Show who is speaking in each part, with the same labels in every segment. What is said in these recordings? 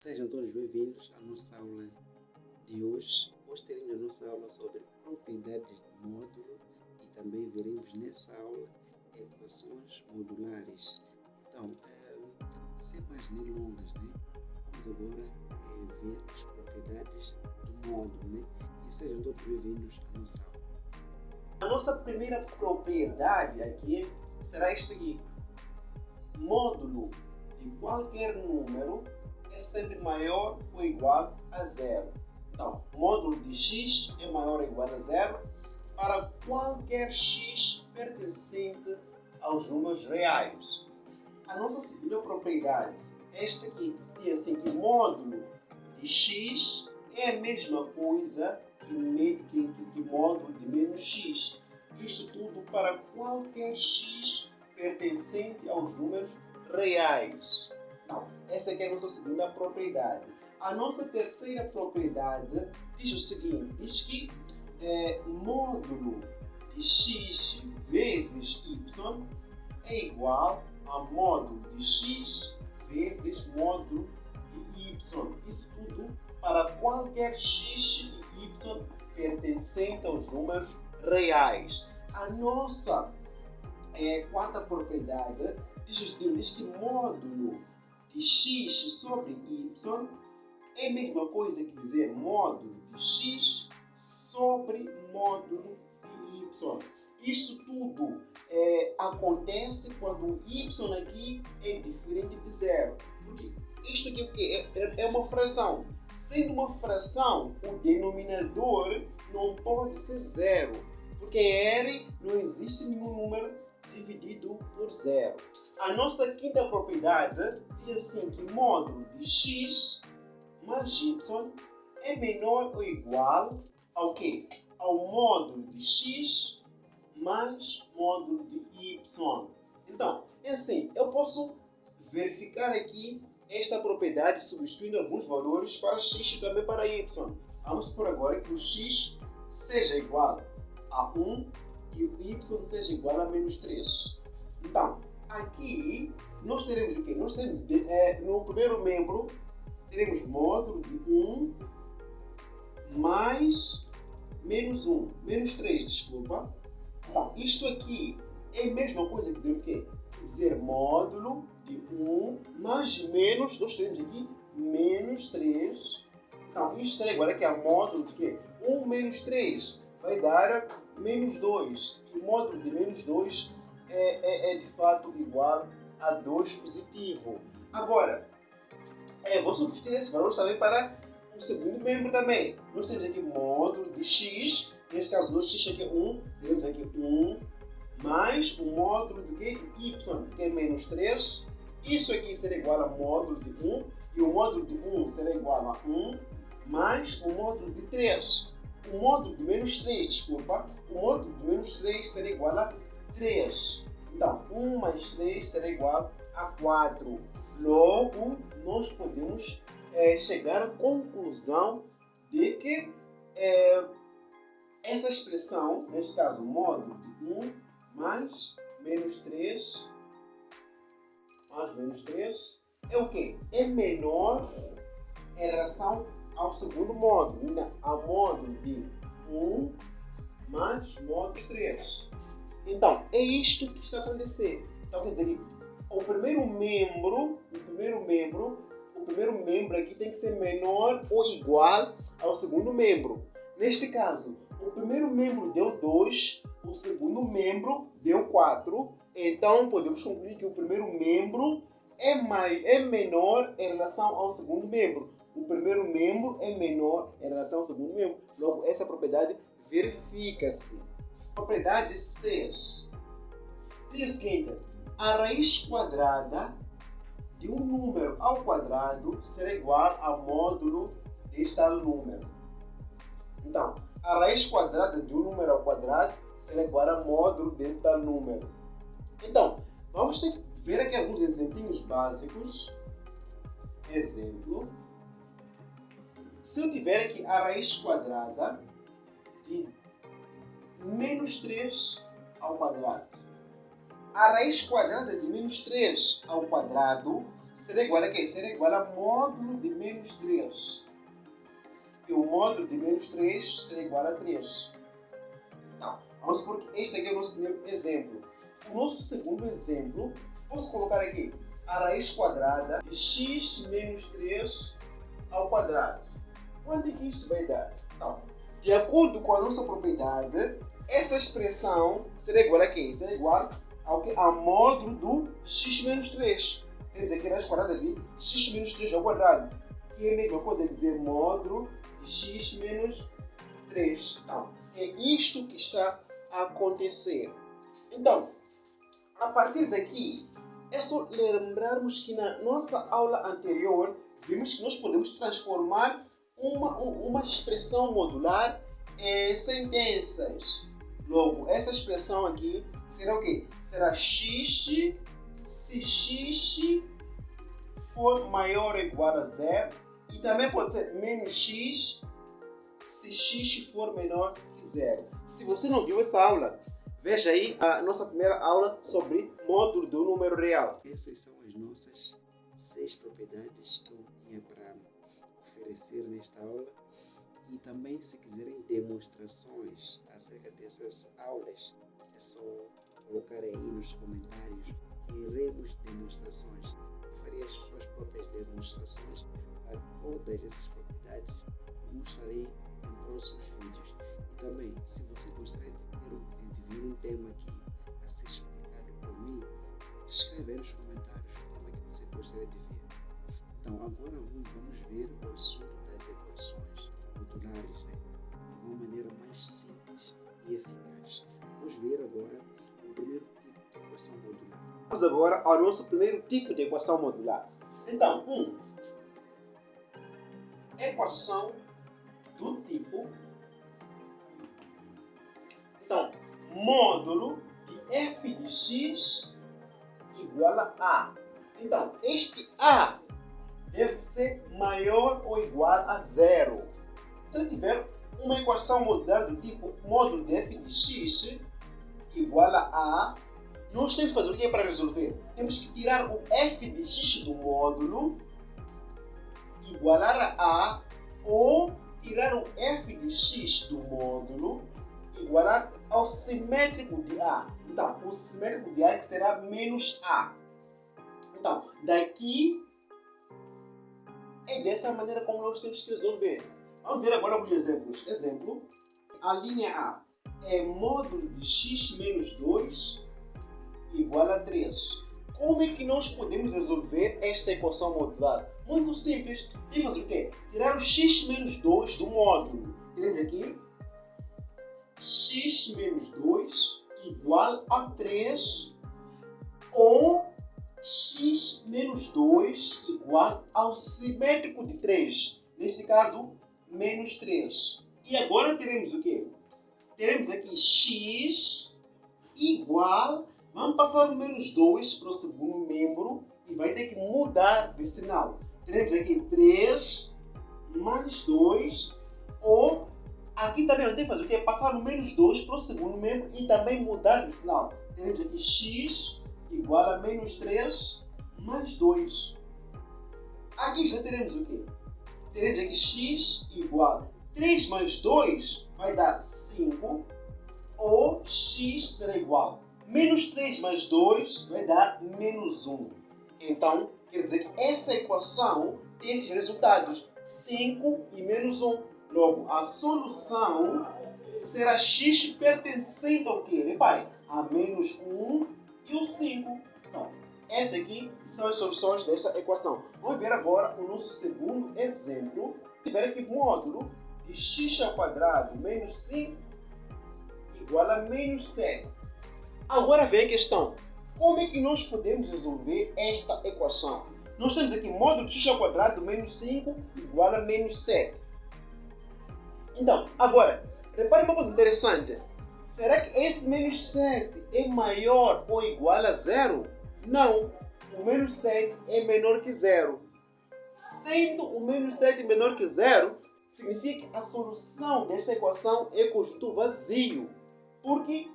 Speaker 1: Sejam todos bem-vindos à nossa aula de hoje. Hoje teremos a nossa aula sobre propriedades de módulo e também veremos nessa aula equações modulares. Então, sem mais delongas, vamos agora ver as propriedades do módulo. E sejam todos bem-vindos à nossa aula. A nossa primeira propriedade aqui será esta aqui. Módulo de qualquer número é sempre maior ou igual a zero. Então, módulo de x é maior ou igual a zero para qualquer x pertencente aos números reais. A nossa segunda propriedade, esta aqui, diz assim que módulo de x é a mesma coisa que módulo de menos x. Isto tudo para qualquer x pertencente aos números reais. Então, essa aqui é a nossa segunda propriedade. A nossa terceira propriedade diz o seguinte, diz que módulo de x vezes y é igual a módulo de x vezes módulo de y. Isso tudo para qualquer x e y pertencente aos números reais. A nossa quarta propriedade diz o seguinte, diz que módulo de x sobre y é a mesma coisa que dizer módulo de x sobre módulo de y. Isso tudo acontece quando o y aqui é diferente de zero. Porque isto aqui o quê? É uma fração. Sendo uma fração, o denominador não pode ser zero. Porque em R não existe nenhum número dividido por zero. A nossa quinta propriedade diz assim que módulo de x mais y é menor ou igual ao quê? Ao módulo de x mais módulo de y. Então, é assim, eu posso verificar aqui esta propriedade substituindo alguns valores para x e também para y. Vamos supor agora que o x seja igual a 1 e o y seja igual a menos 3. Então, aqui nós teremos o quê? Nós teremos no primeiro membro teremos módulo de 1 mais menos 1, menos 3, desculpa. Então, isto aqui é a mesma coisa que dizer o quê? Dizer módulo de 1 mais menos, nós teremos aqui menos 3. Então, isto será agora que é módulo de quê? 1 menos 3 vai dar menos 2. E o módulo de menos 2 é de fato igual a 2 positivo. Agora, vou substituir esse valor também para o segundo membro também. Nós temos aqui módulo de x, neste caso do x aqui é 1, temos aqui 1 mais o módulo de y, que é menos 3. Isso aqui será igual a módulo de 1, e o módulo de 1 será igual a 1 mais o módulo de 3. O módulo de menos 3, desculpa, o módulo de menos 3 será igual a 3. Então, 1 mais 3 será igual a 4. Logo, nós podemos chegar à conclusão de que essa expressão, neste caso, módulo de 1 mais menos 3, é o quê? É menor em relação ao segundo módulo, a módulo de 1 mais módulo 3. Então, é isto que está a acontecer. Então, quer dizer, o primeiro membro aqui tem que ser menor ou igual ao segundo membro. Neste caso, o primeiro membro deu 2, o segundo membro deu 4. Então, podemos concluir que o primeiro membro é menor em relação ao segundo membro. O primeiro membro é menor em relação ao segundo membro. Logo, essa propriedade verifica-se. Propriedade 6. Diz o seguinte, a raiz quadrada de um número ao quadrado será igual a módulo deste tal número. Então, a raiz quadrada de um número ao quadrado será igual a módulo deste tal número. Então, vamos ter que ver aqui alguns exemplinhos básicos. Exemplo. Se eu tiver aqui a raiz quadrada de menos 3 ao quadrado. A raiz quadrada de menos 3 ao quadrado
Speaker 2: será igual a quê? Será igual a módulo de menos 3. E o módulo de menos 3 será igual a 3. Então, vamos supor que este aqui é o nosso primeiro exemplo. O nosso segundo exemplo, posso colocar aqui a raiz quadrada de x menos 3 ao quadrado. Quanto é que isso vai dar? Então, de acordo com a nossa propriedade, essa expressão será igual a quê? Será igual ao que? A módulo do x menos 3. Temos aqui a raiz quadrada de x menos 3 ao quadrado, que é a mesma coisa que dizer módulo de x menos 3. Então, é isto que está a acontecer. Então, a partir daqui, é só lembrarmos que na nossa aula anterior, vimos que nós podemos transformar uma expressão modular em sentenças. Logo, essa expressão aqui será o quê? Será x se x for maior ou igual a 0. E também pode ser menos x se x for menor que 0. Se você não viu essa aula, veja aí a nossa primeira aula sobre módulo do número real.
Speaker 1: Essas são as nossas 6 propriedades que eu tinha para oferecer nesta aula. E também, se quiserem demonstrações acerca dessas aulas, é só colocar aí nos comentários que iremos demonstrações. Eu farei as suas próprias demonstrações para todas essas propriedades. Eu mostrarei em próximos vídeos. E também, se você gostaria de ver um tema aqui a ser explicado por mim, escreve aí nos comentários o tema que você gostaria de ver. Então, agora vamos ver o assunto das equações modulares, né? De uma maneira mais simples e eficaz. Vamos ver agora o primeiro tipo de equação modular.
Speaker 2: Vamos agora ao nosso primeiro tipo de equação modular. Então, equação do tipo, então, módulo de f de x igual a A. Então, este A deve ser maior ou igual a 0. Se eu tiver uma equação modular do tipo módulo de f de x igual a A, nós temos que fazer o que para resolver? Temos que tirar o f de x do módulo, igualar a A, ou tirar o f de x do módulo, igualar ao simétrico de A. Então, o simétrico de A que será menos A. Então, daqui é dessa maneira como nós temos que resolver. Vamos ver agora alguns exemplos. Exemplo, a linha A é módulo de x menos 2 igual a 3. Como é que nós podemos resolver esta equação modular? Muito simples. Tem que fazer o quê? Tirar o x menos 2 do módulo. Temos aqui x menos 2 igual a 3 ou x menos 2 igual ao simétrico de 3. Neste caso, menos 3. E agora teremos o quê? Teremos aqui x igual, vamos passar o menos 2 para o segundo membro e vai ter que mudar de sinal. Teremos aqui 3 mais 2, ou aqui também vai ter que fazer o quê? Passar o menos 2 para o segundo membro e também mudar de sinal. Teremos aqui x igual a menos 3 mais 2. Aqui já teremos o quê? Teremos aqui x igual a 3 mais 2 vai dar 5, ou x será igual a menos 3 mais 2 vai dar menos 1. Então, quer dizer que essa equação tem esses resultados, 5 e menos 1. Logo, a solução será x pertencente ao quê? Repare, a menos 1 e o 5. Então, essas aqui são as soluções desta equação. Vamos ver agora o nosso segundo exemplo. Tiver aqui módulo de x ao quadrado menos 5 igual a menos 7. Agora vem a questão. Como é que nós podemos resolver esta equação? Nós temos aqui módulo de x ao quadrado menos 5 igual a menos 7. Então, agora, repare uma coisa interessante. Será que esse menos 7 é maior ou igual a 0? Não. O menos 7 é menor que 0. Sendo o menos 7 menor que 0, significa que a solução desta equação é conjunto vazio. Porque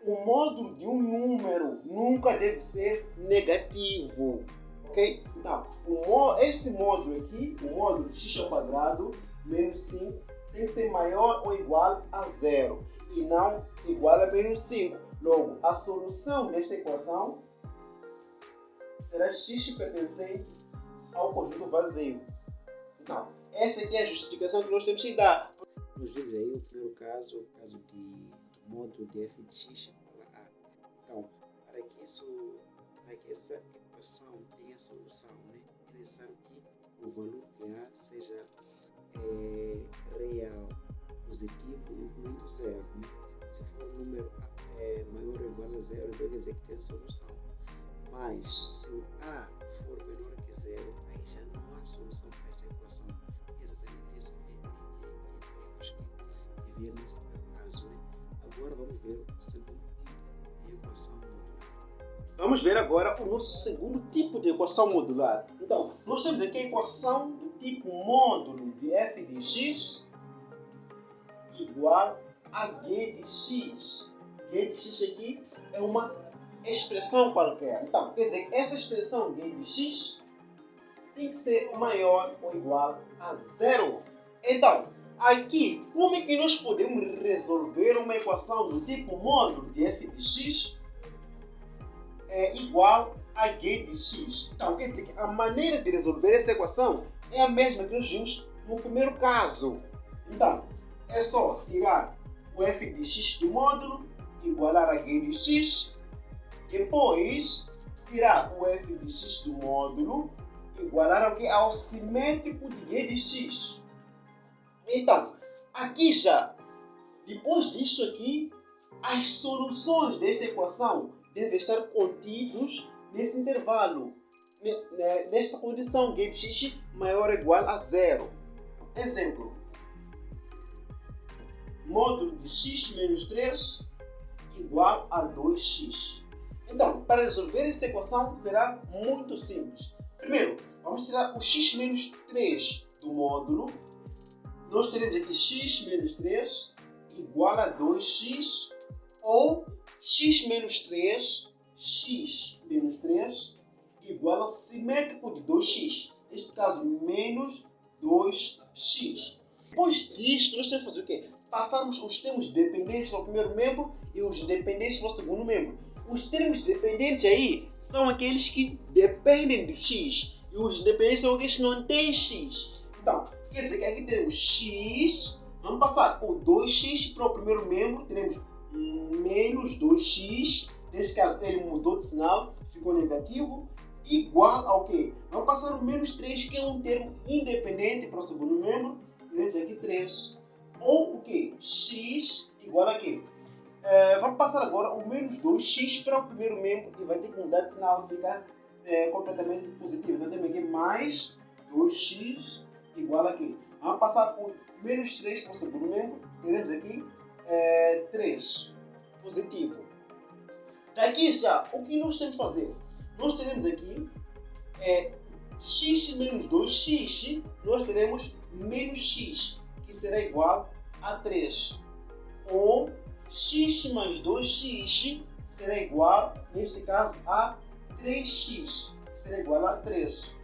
Speaker 2: o módulo de um número nunca deve ser negativo. Ok? Então, esse módulo aqui, o módulo de x ao quadrado menos 5, tem que ser maior ou igual a 0 e não igual a menos 5. Logo, a solução desta equação será x pertencente ao conjunto vazio. Então, essa aqui é a justificação que nós temos que dar.
Speaker 1: Nós vimos aí o primeiro caso, o caso do módulo de f de x igual a A. Então, para que essa equação tenha solução, né, é necessário que o valor de A seja real, positivo, incluindo zero. Né? Se for um número maior ou igual a zero, então quer dizer que tem solução. Mas se o A for menor que zero, aí já não há solução para essa equação. É exatamente isso que temos que ver nesse caso. Né? Agora vamos ver o segundo tipo de equação modular.
Speaker 2: Vamos ver agora o nosso segundo tipo de equação modular. Então, nós temos aqui a equação do tipo módulo de f de x igual a g de x. G de x aqui é uma expressão qualquer. Então, quer dizer que essa expressão g de x tem que ser maior ou igual a zero. Então, aqui, como é que nós podemos resolver uma equação do tipo módulo de f de x é igual a g de x? Então, quer dizer que a maneira de resolver essa equação é a mesma que nós vimos no primeiro caso. Então, é só tirar o f de x do módulo, igualar a g de x, depois tirar o f de x do módulo, igualar ao simétrico de g de x. Então, aqui já, depois disso aqui, as soluções desta equação devem estar contidos nesse intervalo, nesta condição g de x maior ou igual a zero. Exemplo, módulo de x menos 3 igual a 2x. Então, para resolver esta equação será muito simples. Primeiro, vamos tirar o x menos 3 do módulo. Nós teremos aqui x menos 3 igual a 2x ou x menos 3 igual ao simétrico de 2x. Neste caso, menos 2x. Depois disto, nós temos que fazer o quê? Passarmos os termos dependentes para o primeiro membro e os dependentes para o segundo membro. Os termos dependentes aí são aqueles que dependem do x e os dependentes são aqueles que não têm x. Então, quer dizer que aqui teremos x, vamos passar o 2x para o primeiro membro, teremos menos 2x, neste caso ele mudou de sinal, ficou negativo, igual ao quê? Vamos passar o menos 3, que é um termo independente para o segundo membro, teremos aqui 3. Ou o que? X igual a quê? Vamos passar agora o menos 2x para o primeiro membro e vai ter que mudar de sinal, ficar completamente positivo. Então temos aqui mais 2x igual a quê? Vamos passar o menos 3 para o segundo membro, teremos aqui 3 positivo. Daqui já, o que nós temos que fazer? Nós teremos aqui x menos 2x, nós teremos menos x, que será igual a 3. Ou x mais 2x será igual, neste caso, a 3x, que será igual a 3.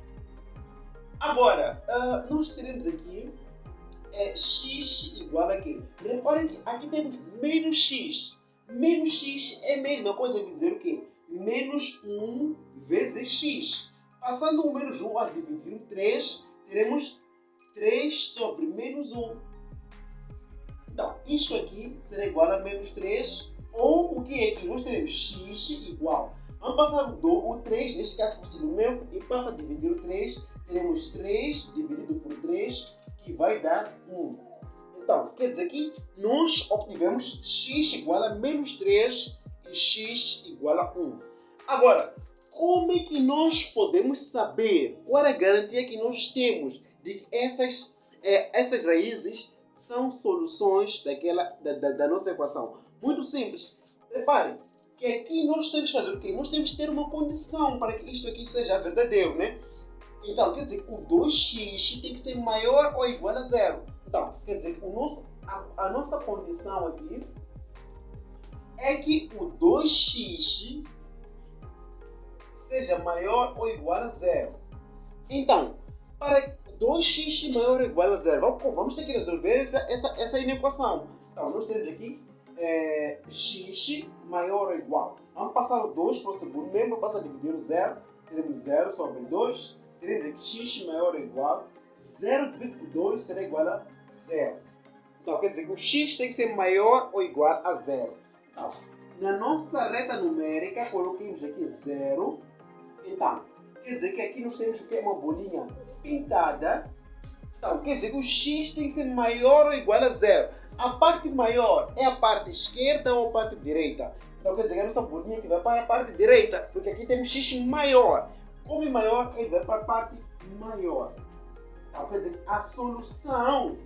Speaker 2: Agora, nós teremos aqui x igual a quê? Reparem que aqui temos menos x. Menos x é a mesma coisa que dizer o quê? Menos 1 vezes x. Passando o menos 1 a dividir o 3, teremos 3 sobre menos 1. Então, isto aqui será igual a menos 3, ou o que é que nós teremos? X igual. Vamos passar o 3, neste caso, para o segundo membro, e passa a dividir o 3, teremos 3 dividido por 3, que vai dar 1. Então, quer dizer que nós obtivemos x igual a menos 3 e x igual a 1. Agora, como é que nós podemos saber qual é a garantia que nós temos de que essas raízes são soluções da nossa equação? Muito simples. Reparem que aqui nós temos que fazer o quê? Nós temos que ter uma condição para que isto aqui seja verdadeiro, né? Então, quer dizer que o 2x tem que ser maior ou igual a 0. Então, quer dizer que a nossa condição aqui é que o 2x seja maior ou igual a zero. Então, para 2x maior ou igual a zero, vamos ter que resolver essa inequação. Então, nós temos aqui x maior ou igual. Vamos passar o 2 para o segundo membro, passa a dividir o 0. Teremos 0 sobre 2. Teremos aqui x maior ou igual. 0 dividido por 2 será igual a 0. Então, quer dizer que o x tem que ser maior ou igual a 0. Então, na nossa reta numérica, coloquemos aqui 0. Então, quer dizer que aqui nós temos o que? Uma bolinha pintada. Então, quer dizer que o x tem que ser maior ou igual a 0. A parte maior é a parte esquerda ou a parte direita? Então, quer dizer que a nossa bolinha que vai para a parte direita, porque aqui temos x maior. Como é maior, ele vai para a parte maior. Então, quer dizer que a solução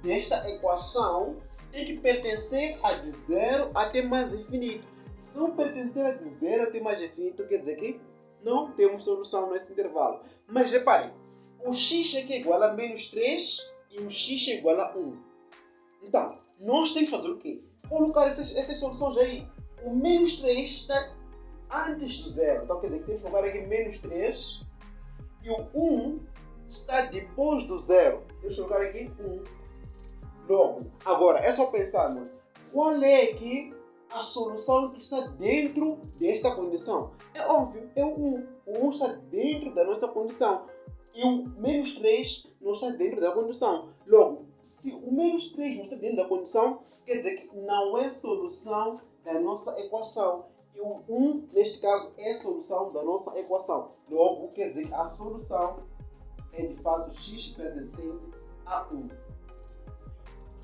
Speaker 2: desta equação tem que pertencer a de 0 até mais infinito. Se não pertencer a de 0 até mais infinito, quer dizer que não temos solução nesse intervalo. Mas reparem, o x aqui é igual a menos 3 e o x é igual a 1. Então, nós temos que fazer o quê? Colocar essas soluções aí. O menos 3 está antes do 0. Então, quer dizer que temos que colocar aqui menos 3 e o 1 está depois do 0. Temos que colocar aqui 1. Logo, agora é só pensarmos qual é aqui a solução que está dentro desta condição. É óbvio, é o 1. O 1 está dentro da nossa condição e o menos 3 não está dentro da condição. Logo, se o menos 3 não está dentro da condição, quer dizer que não é solução da nossa equação. E o 1, neste caso, é a solução da nossa equação. Logo, quer dizer que a solução é de fato x pertencente a 1.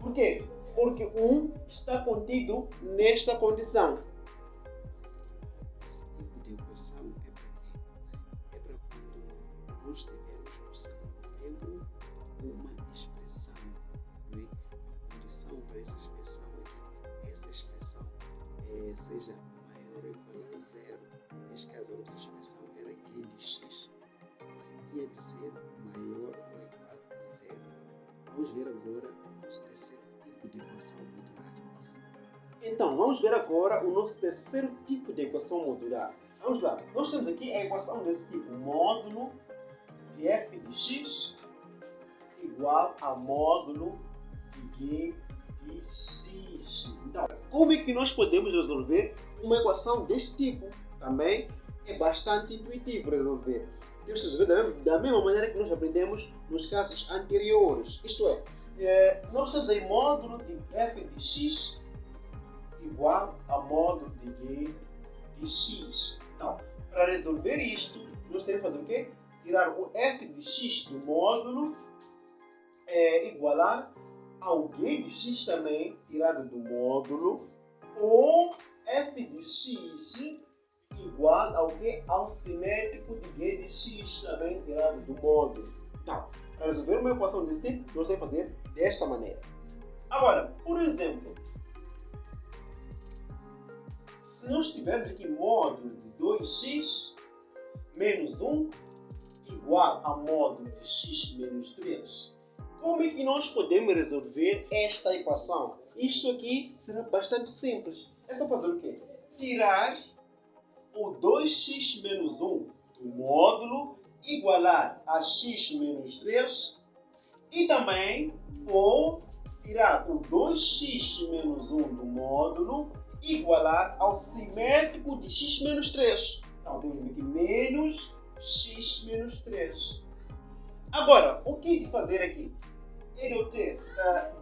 Speaker 2: Por quê? Porque 1 está contido nesta condição.
Speaker 1: Esse tipo de equação é para quê? É para quando nós tivermos no segundo membro uma expressão, não é? A condição para essa expressão é que essa expressão seja maior ou igual a 0. Neste caso, a nossa expressão era g de x. Ela ia de ser maior ou igual a 0. Vamos ver agora o nosso terceiro tipo de equação modular.
Speaker 2: Então, vamos ver agora o nosso terceiro tipo de equação modular. Vamos lá. Nós temos aqui a equação desse tipo. Módulo de f de x igual a módulo de g de x. Então, como é que nós podemos resolver uma equação deste tipo? Também é bastante intuitivo resolver. Temos que resolver da mesma maneira que nós aprendemos nos casos anteriores. Isto é, nós temos aí módulo de f de x igual a módulo de g de x. Então, para resolver isto, nós temos que fazer o quê? Tirar o f de x do módulo igualar ao g de x também, tirado do módulo, ou f de x igual ao que? Ao simétrico de g de x também, tirado do módulo. Então, para resolver uma equação desse tipo, nós temos que fazer desta maneira. Agora, por exemplo, se nós tivermos aqui módulo de 2x menos 1 igual a módulo de x menos 3, como é que nós podemos resolver esta equação? Isto aqui será bastante simples. É só fazer o quê? Tirar o 2x menos 1 do módulo igualar a x menos 3 e também ou tirar o 2x menos 1 do módulo igualar ao simétrico de x menos 3. Então, temos aqui menos x menos 3. Agora, o que é de fazer aqui? É eu ter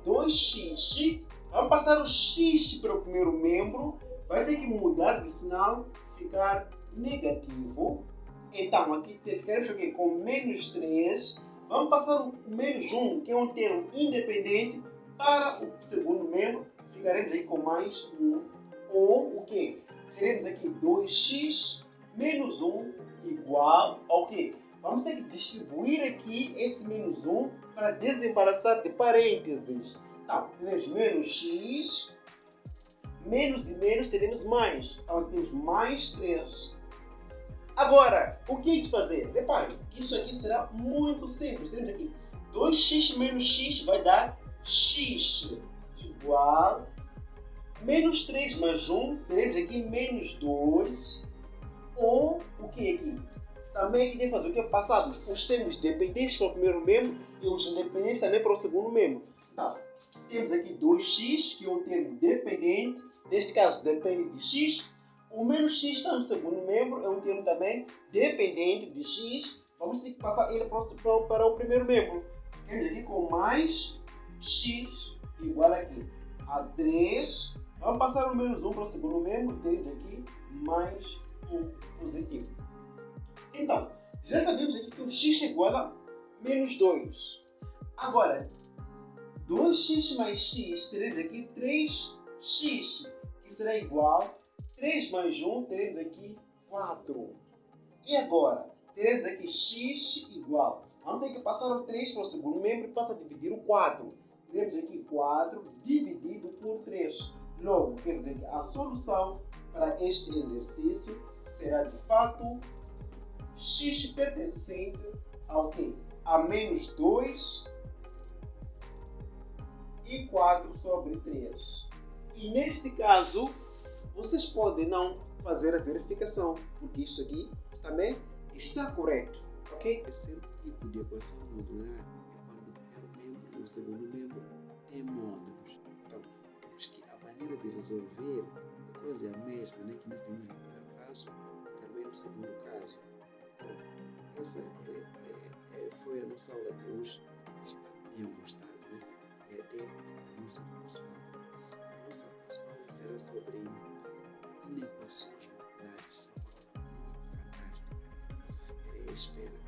Speaker 2: 2x, vamos passar o x para o primeiro membro, vai ter que mudar de sinal, ficar negativo. Então, aqui ficaremos aqui com menos 3. Vamos passar o menos 1, que é um termo independente, para o segundo membro. Ficaremos aí com mais 1. Ou o que? Teremos aqui 2x menos 1 igual ao que? Vamos ter que distribuir aqui esse menos 1 para desembaraçar de parênteses. Então, teremos menos x, menos e menos teremos mais. Então, temos mais 3. Agora, o que é de fazer? Reparem que isso aqui será muito simples. Temos aqui 2x menos x vai dar x igual menos 3 mais 1. Teremos aqui menos 2. ou o que aqui? Também aqui tem que fazer o que? Passarmos os termos dependentes para o primeiro membro e os independentes também para o segundo membro. Então, temos aqui 2x, que é um termo dependente, neste caso depende de x. O menos x está no segundo membro, é um termo também dependente de x. Vamos ter que passar ele para o primeiro membro. Temos aqui com mais x igual aqui a 3. Vamos passar o menos 1 para o segundo membro, temos aqui mais 1 positivo. Então, já sabemos aqui que o x é igual a menos 2. Agora, 2x mais x, teremos aqui 3x, que será igual a 3 mais 1, teremos aqui 4. E agora, teremos aqui x igual. Vamos ter que passar o 3 para o segundo membro e passa a dividir o 4. Teremos aqui 4 dividido por 3. Logo, quer dizer que a solução para este exercício será de fato x pertencente ao quê? A menos 2 e 4 sobre 3. E neste caso, vocês podem não fazer a verificação, porque isto aqui também está correto. Ok?
Speaker 1: O terceiro tipo de equação modular é quando o primeiro membro e o segundo membro têm módulos. Então, temos que a maneira de resolver a coisa é a mesma, né? Que nós temos no primeiro caso e também no segundo caso. Então, essa foi a nossa aula de hoje. Espero que tenham gostado, né? E até a nossa próxima aula. A nossa próxima aula será sobre inequações modulares. É uma aula muito fantástica. Se ficarei à espera.